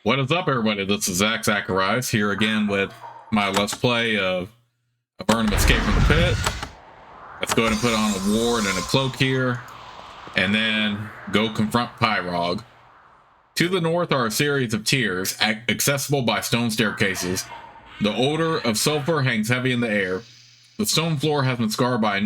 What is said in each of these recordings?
What is up, everybody? This is Zacharias here again with my Let's Play of Avernum Escape from the Pit. Let's go ahead and put on a ward and a cloak here, and then go confront Pyrog. To the north are a series of tiers, accessible by stone staircases. The odor of sulfur hangs heavy in the air. The stone floor has been scarred by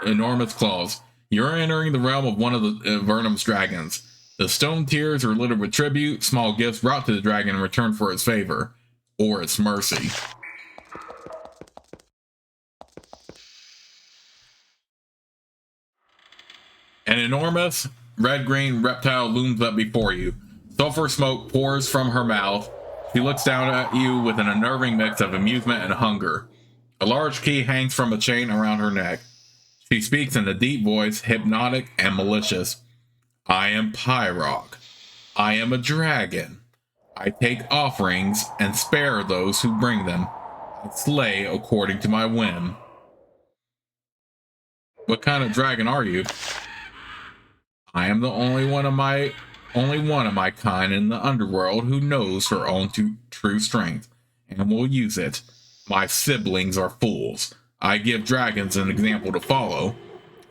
enormous claws. You're entering the realm of one of the Avernum's dragons. The stone tiers are littered with tribute, small gifts brought to the dragon in return for its favor, or its mercy. An enormous, red-green reptile looms up before you. Sulfur smoke pours from her mouth. She looks down at you with an unnerving mix of amusement and hunger. A large key hangs from a chain around her neck. She speaks in a deep voice, hypnotic and malicious. I am Pyrog. I am a dragon. I take offerings and spare those who bring them. I slay according to my whim. What kind of dragon are you? I am the only one of my kind in the underworld who knows her own true strength and will use it. My siblings are fools. I give dragons an example to follow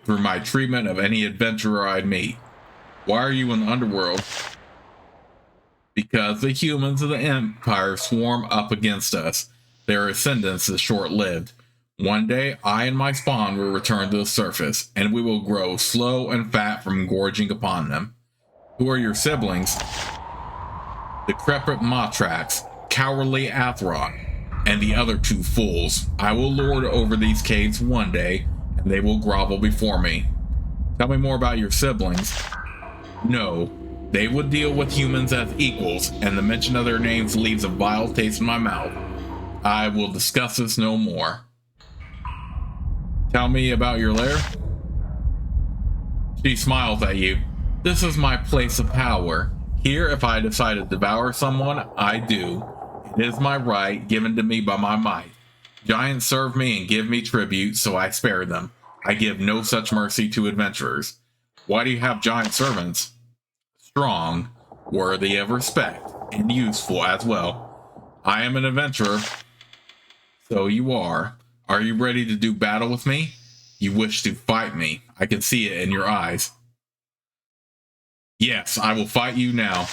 through my treatment of any adventurer I meet. Why are you in the underworld? Because the humans of the Empire swarm up against us. Their ascendance is short-lived. One day, I and my spawn will return to the surface, and we will grow slow and fat from gorging upon them. Who are your siblings? Decrepit Matrax, cowardly Athron, and the other two fools. I will lord over these caves one day, and they will grovel before me. Tell me more about your siblings. No, they would deal with humans as equals, and the mention of their names leaves a vile taste in my mouth. I will discuss this no more. Tell me about your lair. She smiles at you. This is my place of power. Here, if I decide to devour someone, I do. It is my right, given to me by my might. Giants serve me and give me tribute, so I spare them. I give no such mercy to adventurers. Why do you have giant servants? Strong, worthy of respect, and useful as well. I am an adventurer. So you are. Are you ready to do battle with me? You wish to fight me. I can see it in your eyes. Yes, I will fight you now.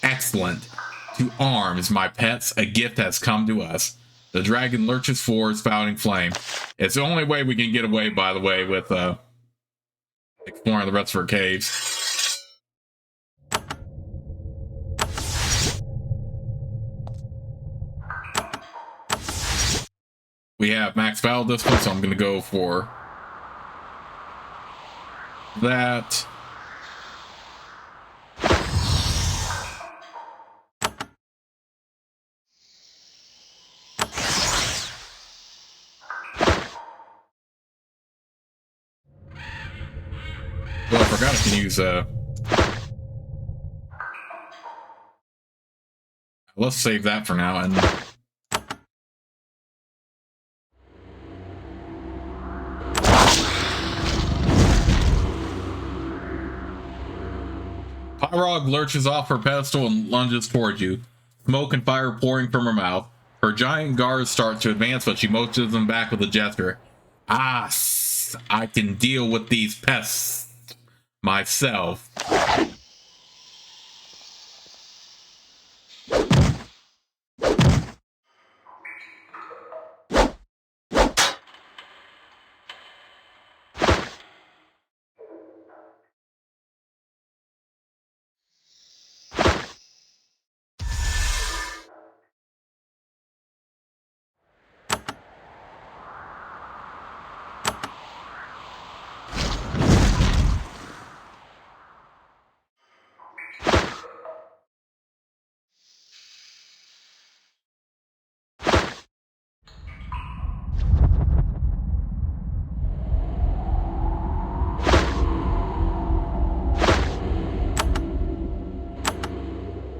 Excellent. To arms, my pets, a gift has come to us. The dragon lurches forward, spouting flame. It's the only way we can get away, by the way, with exploring the rest of our caves. We have max battle discipline, so I'm going to go for that. Well, I forgot I can use let's save that for now and Pyrog lurches off her pedestal and lunges towards you, smoke and fire pouring from her mouth. Her giant guards start to advance, but she motions them back with a gesture. Ah, I can deal with these pests myself.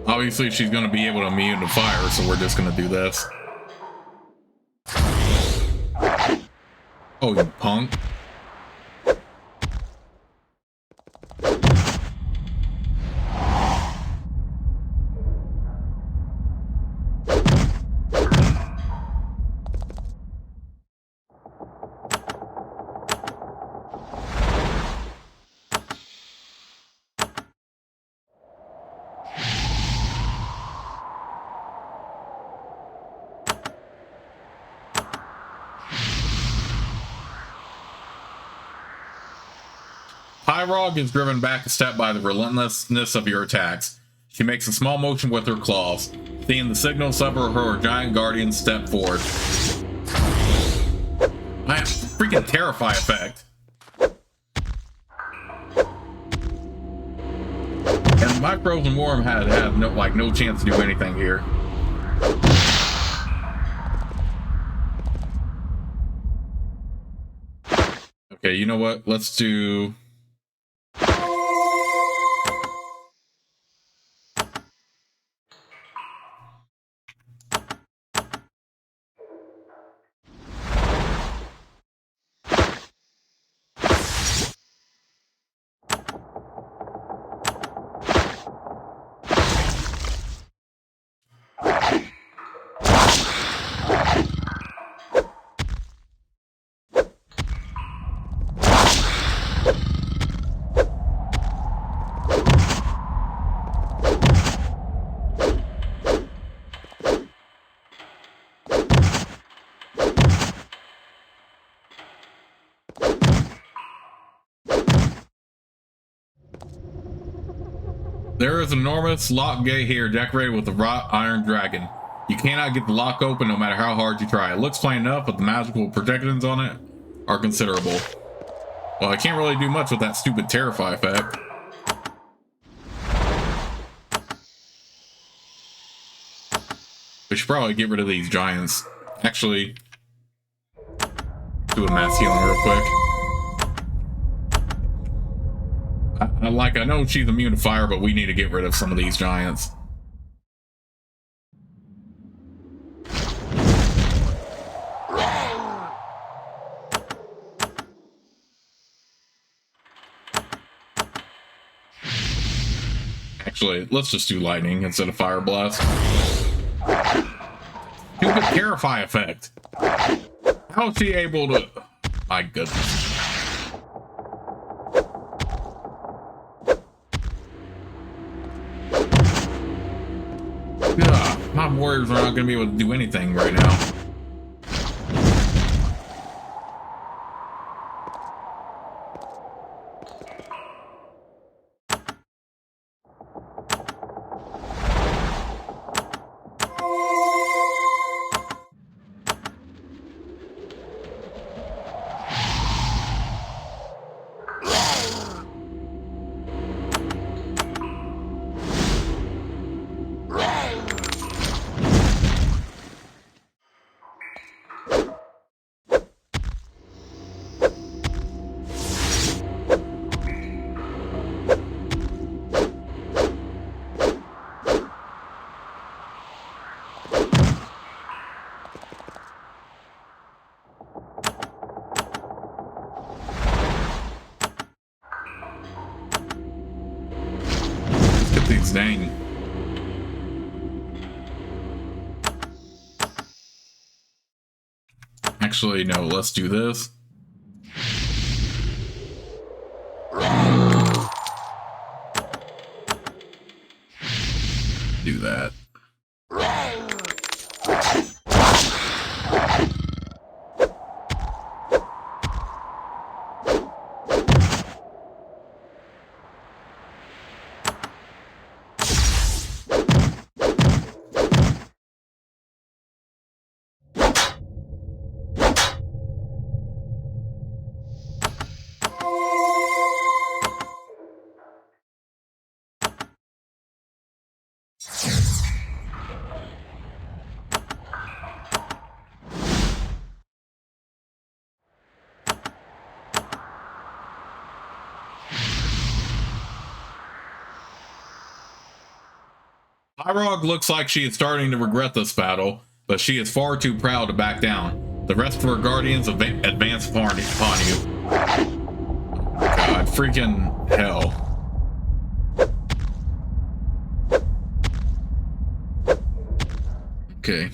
Obviously, she's going to be able to immune to fire, so we're just going to do this. Oh, you punk. Pyrog is driven back a step by the relentlessness of your attacks. She makes a small motion with her claws. Seeing the signal, several of her giant guardians step forward. I have freaking terrify effect. And my frozen worm had no chance to do anything here. Okay, you know what? Let's do... There is an enormous lock gate here decorated with a wrought iron dragon. You cannot get the lock open no matter how hard you try. It looks plain enough, but the magical protections on it are considerable. Well, I can't really do much with that stupid terrify effect. We should probably get rid of these giants. Actually, do a mass healing real quick. I know she's immune to fire, but we need to get rid of some of these giants. Actually, let's just do lightning instead of fire blast. Stupid terrify effect. How is she able to... My goodness. Ugh, my warriors are not going to be able to do anything right now. Dang. Actually, no, let's do this. Do that. Pyrog looks like she is starting to regret this battle, but she is far too proud to back down. The rest of her guardians advance upon you. God, freaking hell. Okay.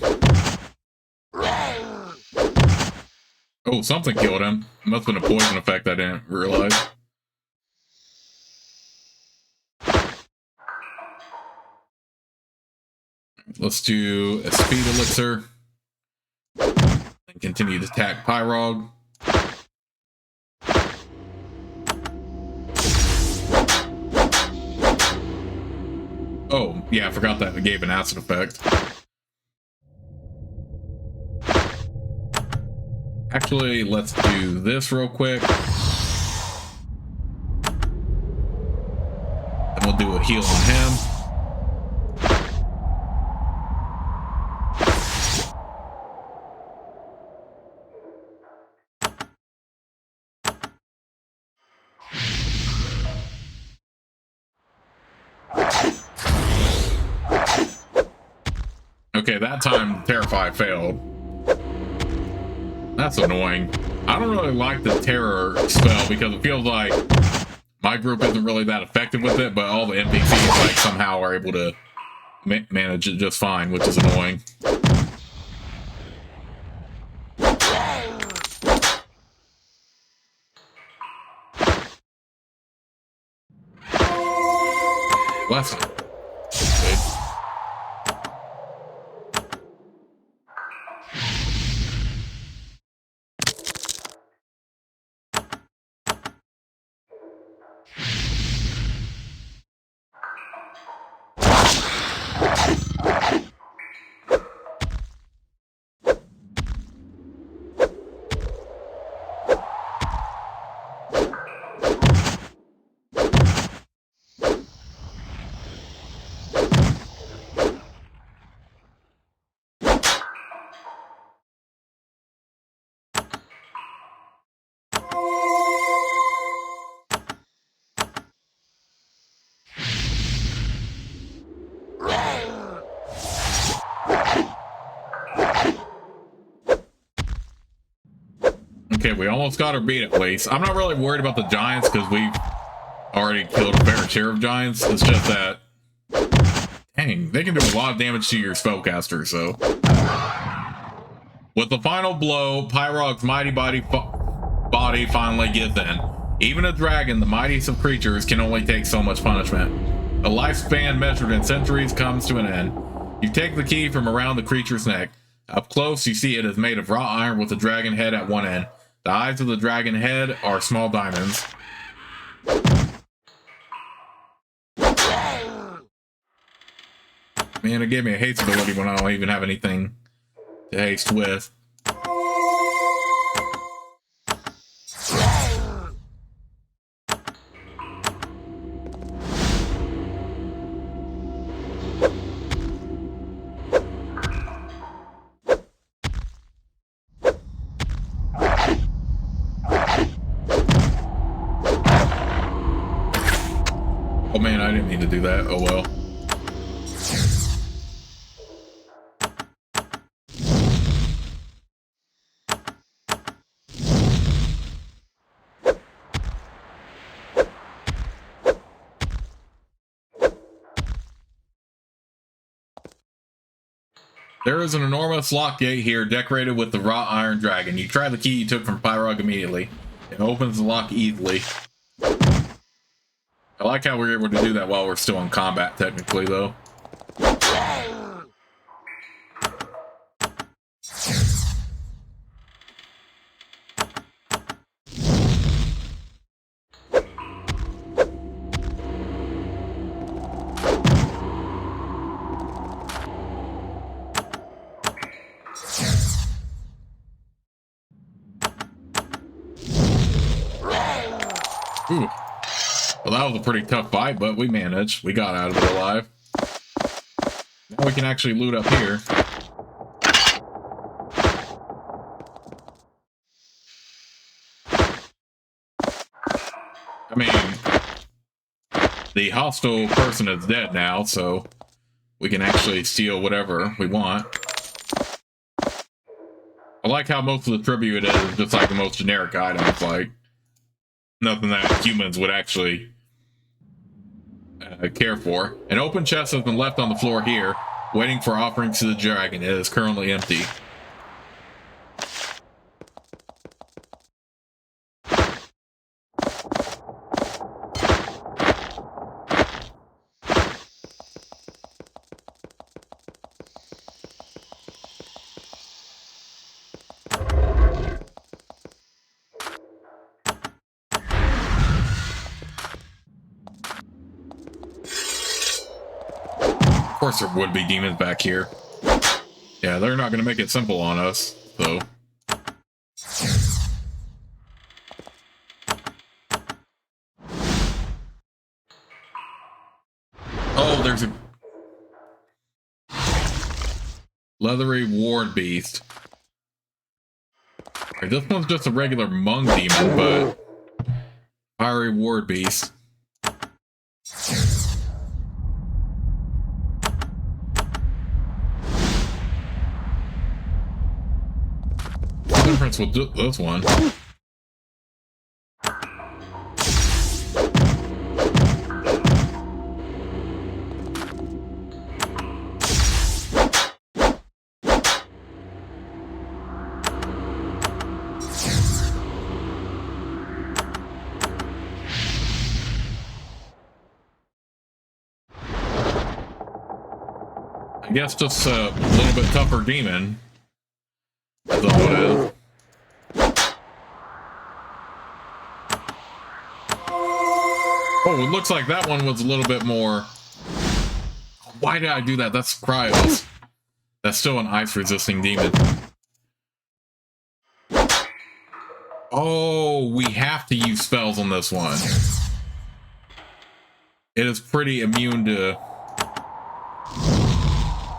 Oh, something killed him. Must have been a poison effect I didn't realize. Let's do a speed elixir. And continue to attack Pyrog. Yeah, I forgot that it gave an acid effect. Actually, let's do this real quick. And we'll do a heal on him. Okay, that time Terrify failed. That's annoying. I don't really like the Terror spell because it feels like my group isn't really that effective with it, but all the NPCs like somehow are able to manage it just fine, which is annoying. Bless him. Okay, we almost got her beat at least. I'm not really worried about the giants because we've already killed a fair share of giants. It's just that, dang, they can do a lot of damage to your spellcaster, so. With the final blow, Pyrog's mighty body finally gives in. Even a dragon, the mightiest of creatures, can only take so much punishment. A lifespan measured in centuries comes to an end. You take the key from around the creature's neck. Up close, you see it is made of wrought iron with a dragon head at one end. The eyes of the dragon head are small diamonds. Man, it gave me a haste ability when I don't even have anything to haste with. Oh man, I didn't mean to do that. Oh well. There is an enormous lock gate here decorated with the wrought iron dragon. You try the key you took from Pyrog immediately. It opens the lock easily. I like how we're able to do that while we're still in combat, technically, though. Ooh. Well, that was a pretty tough fight, but we managed. We got out of it alive. Now we can actually loot up here. I mean, the hostile person is dead now, so we can actually steal whatever we want. I like how most of the tribute is just like the most generic items, like nothing that humans would actually care for. An open chest has been left on the floor here, waiting for offerings to the dragon. It is currently empty. course there would be demons back here. Yeah, they're not gonna make it simple on us, so. Oh, there's a leathery ward beast. Okay, this one's just a regular mung demon, but fiery ward beast. What's the difference with this one? I guess just a little bit tougher demon. That's all it is. Oh, it looks like that one was a little bit more. Why did I do that? That's Cryos. That's still an ice resisting demon. Oh, we have to use spells on this one. It is pretty immune to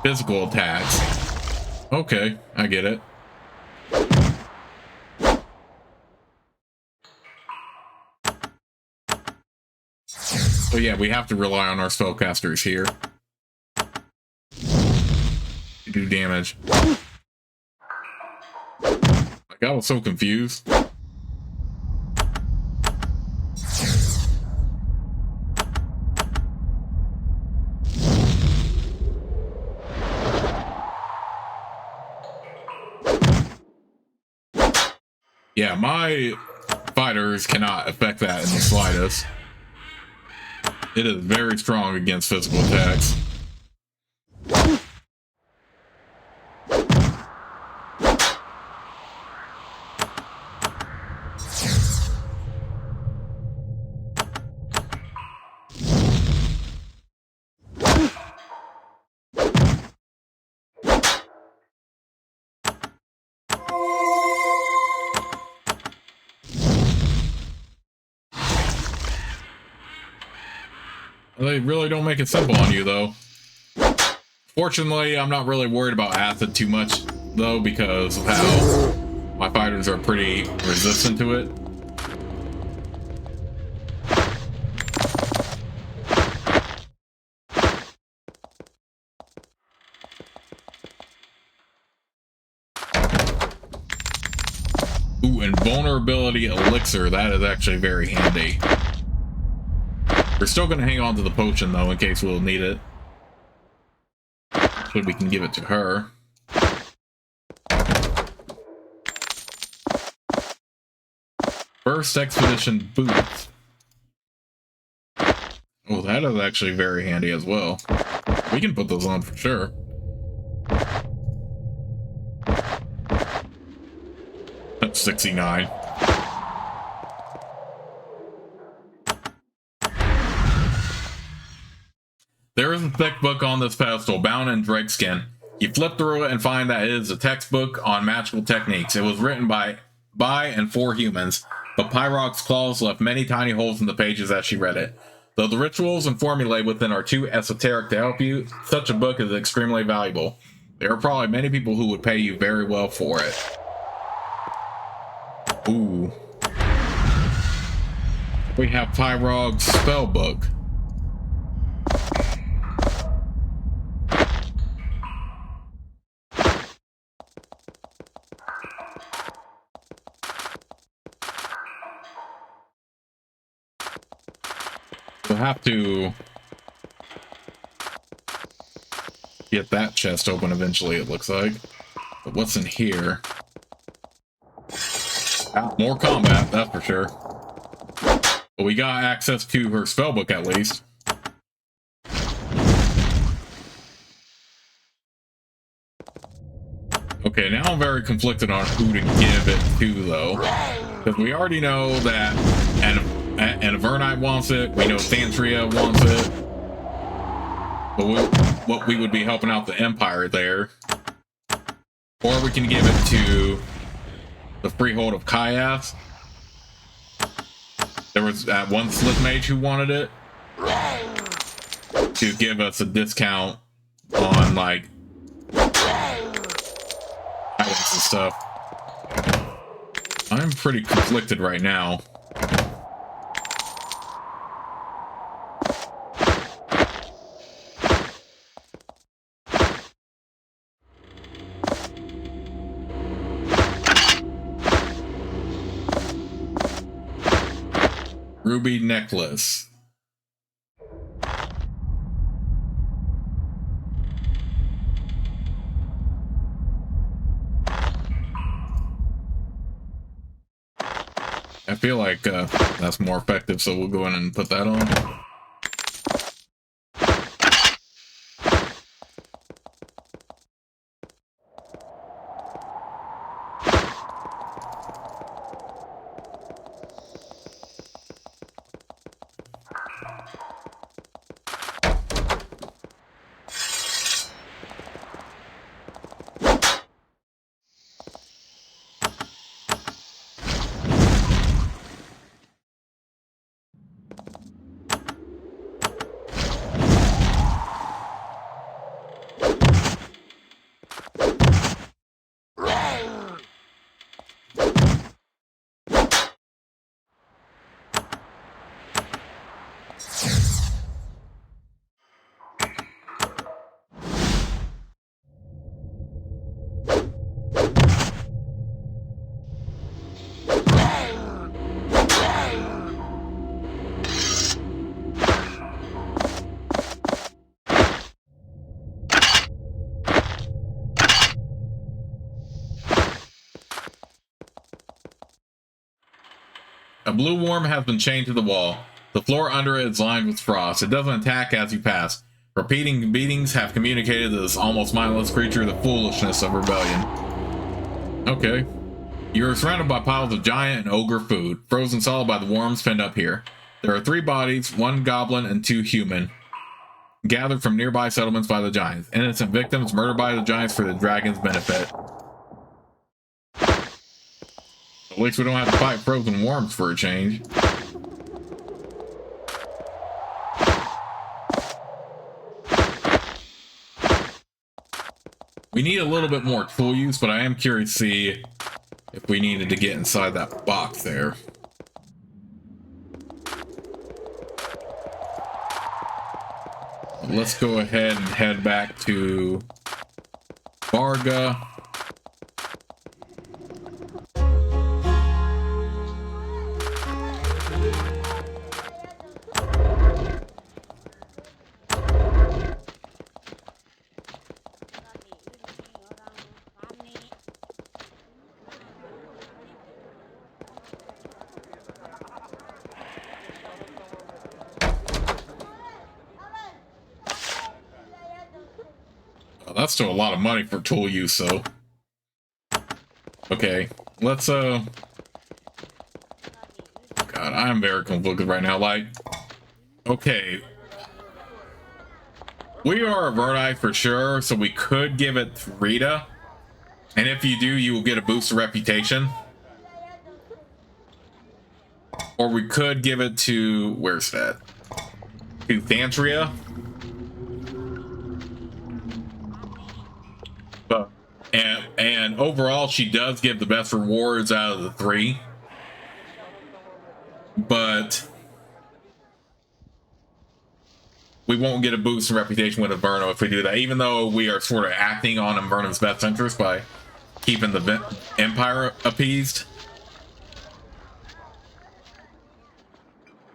physical attacks. Okay, I get it. So yeah, we have to rely on our spellcasters here to do damage. Like, I was so confused. Yeah, my fighters cannot affect that in the slightest. It is very strong against physical attacks. They really don't make it simple on you, though. Fortunately, I'm not really worried about acid too much, though, because of how my fighters are pretty resistant to it. Ooh, invulnerability elixir. That is actually very handy. We're still going to hang on to the potion, though, in case we'll need it. So we can give it to her. First expedition boots. Oh, that is actually very handy as well. We can put those on for sure. That's 69. There is a thick book on this pedestal, bound in drakeskin. You flip through it and find that it is a textbook on magical techniques. It was written by and for humans, but Pyrog's claws left many tiny holes in the pages as she read it. Though the rituals and formulae within are too esoteric to help you, such a book is extremely valuable. There are probably many people who would pay you very well for it. Ooh. We have Pyrog's spell book. We'll have to get that chest open eventually, it looks like. But what's in here? More combat, that's for sure. But we got access to her spellbook at least. Okay, now I'm very conflicted on who to give it to, though. Because we already know that and Avernite wants it. We know Thantria wants it. But what we would be helping out the Empire there. Or we can give it to the Freehold of Kaiath. There was that one Slip Mage who wanted it to give us a discount on like items and stuff. I'm pretty conflicted right now. Ruby necklace. I feel like that's more effective, so we'll go in and put that on. A blue worm has been chained to the wall. The floor under it is lined with frost. It doesn't attack as you pass. Repeating beatings have communicated to this almost mindless creature the foolishness of rebellion. Okay. You are surrounded by piles of giant and ogre food, frozen solid by the worms pinned up here. There are 3 bodies, 1 goblin and 2 human, gathered from nearby settlements by the giants. Innocent victims murdered by the giants for the dragon's benefit. At least we don't have to fight frozen worms for a change. We need a little bit more tool use, but I am curious to see if we needed to get inside that box there. Let's go ahead and head back to Varga. That's still a lot of money for tool use, so. Okay, let's, God, I'm very conflicted right now. Like, okay. We are a Verdi for sure, so we could give it to Rita. And if you do, you will get a boost of reputation. Or we could give it to, where's that? To Thantria. And overall, she does give the best rewards out of the 3. But we won't get a boost in reputation with Avernum if we do that, even though we are sort of acting on Avernum's best interest by keeping the Empire appeased.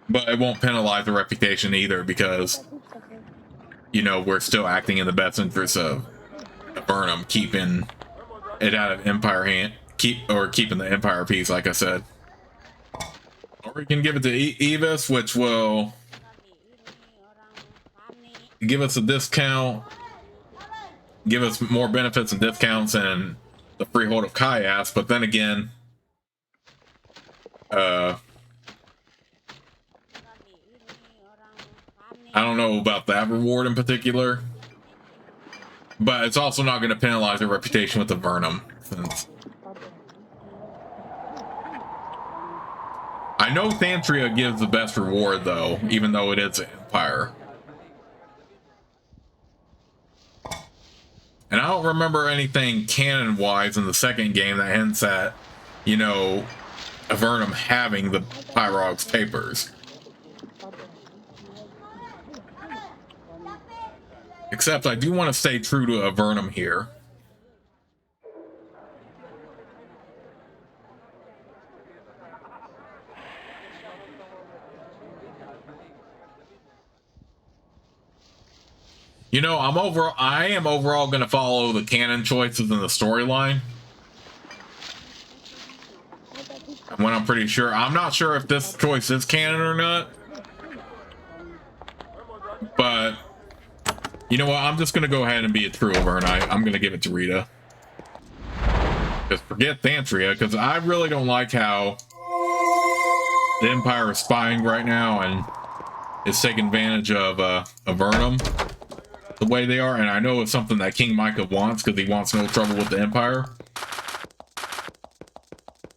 But it won't penalize the reputation either, because, you know, we're still acting in the best interest of Avernum, keeping it out of Empire hand, keeping the Empire peace, like I said. Or we can give it to Evis, which will give us a discount, give us more benefits and discounts and the Freehold of Kaiath, but then again, I don't know about that reward in particular. But it's also not going to penalize their reputation with Avernum, since I know Thantria gives the best reward, though, even though it is an Empire. And I don't remember anything canon-wise in the second game that hints at, you know, Avernum having the Pyrog's papers. Except I do want to stay true to Avernum here. You know, I am overall going to follow the canon choices in the storyline. When I'm pretty sure, I'm not sure if this choice is canon or not. But you know what? I'm just going to go ahead and be a true Avern. I'm going to give it to Rita. Just forget Thantria, because I really don't like how the Empire is spying right now and is taking advantage of Avernum the way they are. And I know it's something that King Micah wants, because he wants no trouble with the Empire.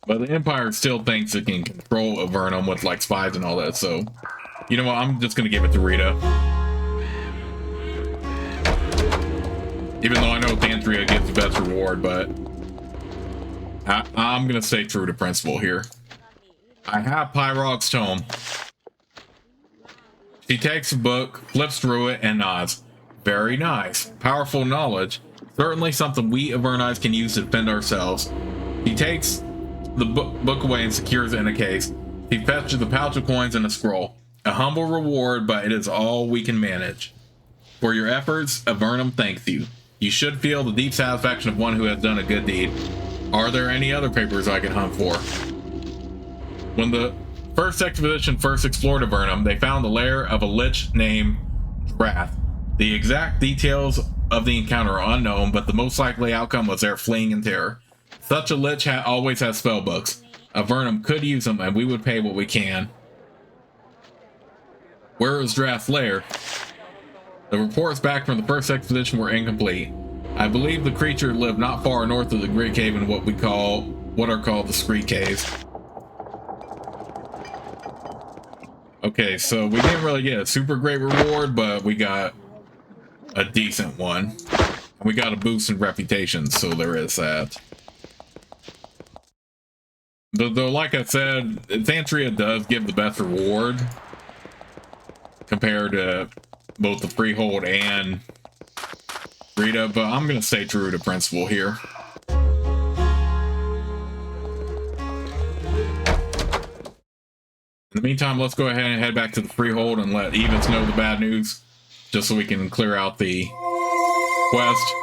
But the Empire still thinks it can control Avernum with like spies and all that. So, you know what? I'm just going to give it to Rita. Even though I know Thantria gets the best reward, but I'm going to stay true to principle here. I have Pyrog's tome. She takes a book, flips through it, and nods. Very nice. Powerful knowledge. Certainly something we Avernites can use to defend ourselves. She takes the book away and secures it in a case. She fetches a pouch of coins and a scroll. A humble reward, but it is all we can manage. For your efforts, Avernum thanks you. You should feel the deep satisfaction of one who has done a good deed. Are there any other papers I can hunt for? When the first expedition first explored Avernum, they found the lair of a lich named Wrath. The exact details of the encounter are unknown, but the most likely outcome was their fleeing in terror. Such a lich always has spell books. Avernum could use them, and we would pay what we can. Where is Drath's lair? The reports back from the first expedition were incomplete. I believe the creature lived not far north of the Great Cave in what are called the Screed Caves. Okay, so we didn't really get a super great reward, but we got a decent one. We got a boost in reputation, so there is that. Though, like I said, Thantria does give the best reward compared to both the Freehold and Rita, but I'm going to stay true to principle here. In the meantime, let's go ahead and head back to the Freehold and let Evis know the bad news, just so we can clear out the quest.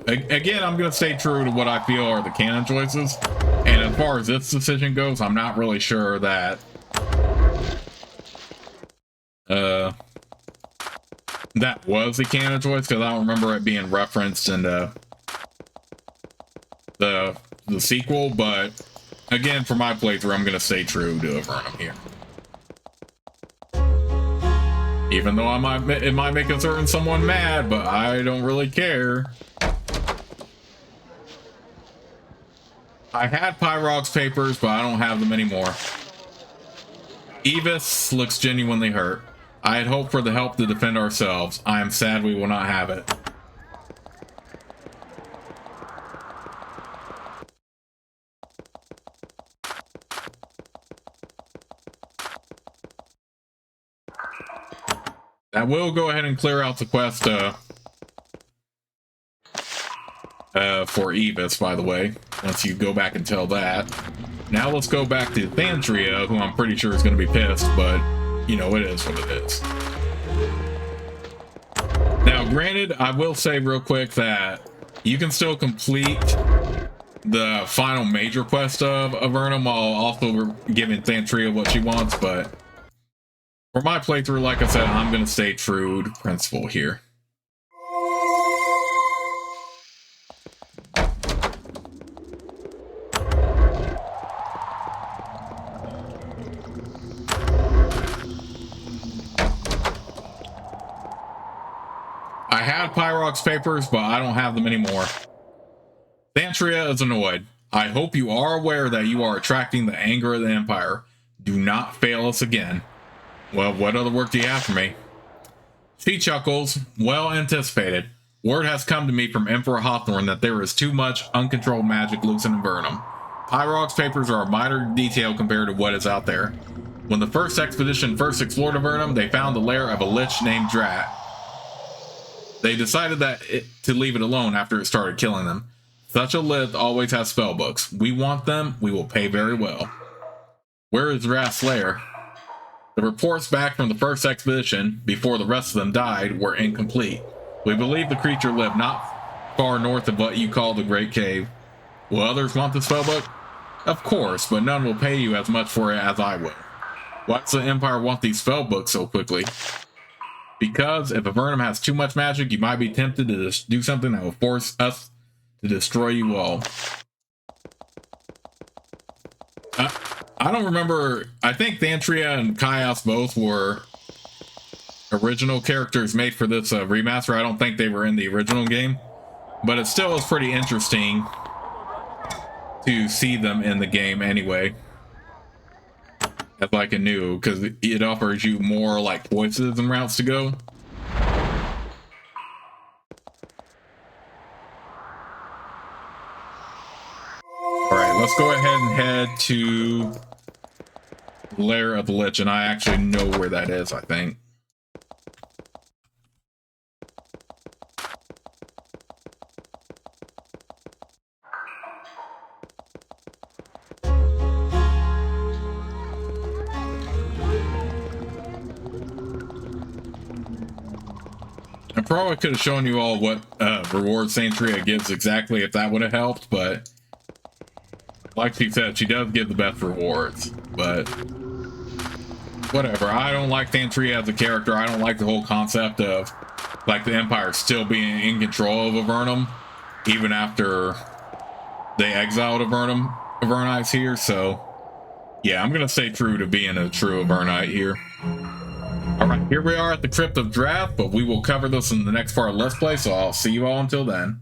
Again, I'm going to stay true to what I feel are the canon choices. And as far as this decision goes, I'm not really sure that that was the canon choice, because I don't remember it being referenced in the sequel. But again, for my playthrough, I'm going to stay true to Avernum here. Even though it might make a certain someone mad, but I don't really care. I had Pyrog's papers, but I don't have them anymore. Evis looks genuinely hurt. I had hoped for the help to defend ourselves. I am sad we will not have it. I will go ahead and clear out the quest for Evis, by the way, once you go back and tell that. Now let's go back to Thantria, who I'm pretty sure is going to be pissed, but, you know, it is what it is. Now, granted, I will say real quick that you can still complete the final major quest of Avernum while also giving Thantria what she wants, but for my playthrough, like I said, I'm going to stay true to principle here. I had Pyrog's papers, but I don't have them anymore. Thantria is annoyed. I hope you are aware that you are attracting the anger of the Empire. Do not fail us again. Well, what other work do you have for me? She chuckles. Well anticipated. Word has come to me from Emperor Hawthorne that there is too much uncontrolled magic loose in Avernum. Pyrog's papers are a minor detail compared to what is out there. When the first expedition first explored Avernum, they found the lair of a lich named Drat. They decided to leave it alone after it started killing them. Such a lich always has spellbooks. We want them, we will pay very well. Where is Drat's lair? The reports back from the first expedition, before the rest of them died, were incomplete. We believe the creature lived not far north of what you call the Great Cave. Will others want the spellbook? Of course, but none will pay you as much for it as I will. Why does the Empire want these spellbooks so quickly? Because if Avernum has too much magic, you might be tempted to do something that will force us to destroy you all. I don't remember. I think Thantria and Kaios both were original characters made for this remaster. I don't think they were in the original game, but it still is pretty interesting to see them in the game anyway. As like a new, because it offers you more like choices and routes to go. Alright, let's go ahead and head to Lair of the Lich, and I actually know where that is, I think. I probably could have shown you all what rewards Thantria gives exactly if that would have helped, but like she said, she does give the best rewards, but whatever. I don't like Thantria as a character. I don't like the whole concept of like the Empire still being in control of Avernum, even after they exiled Avernites here, so yeah, I'm gonna stay true to being a true Avernite here. Alright, here we are at the Crypt of Drath, but we will cover this in the next part of Let's Play, so I'll see you all until then.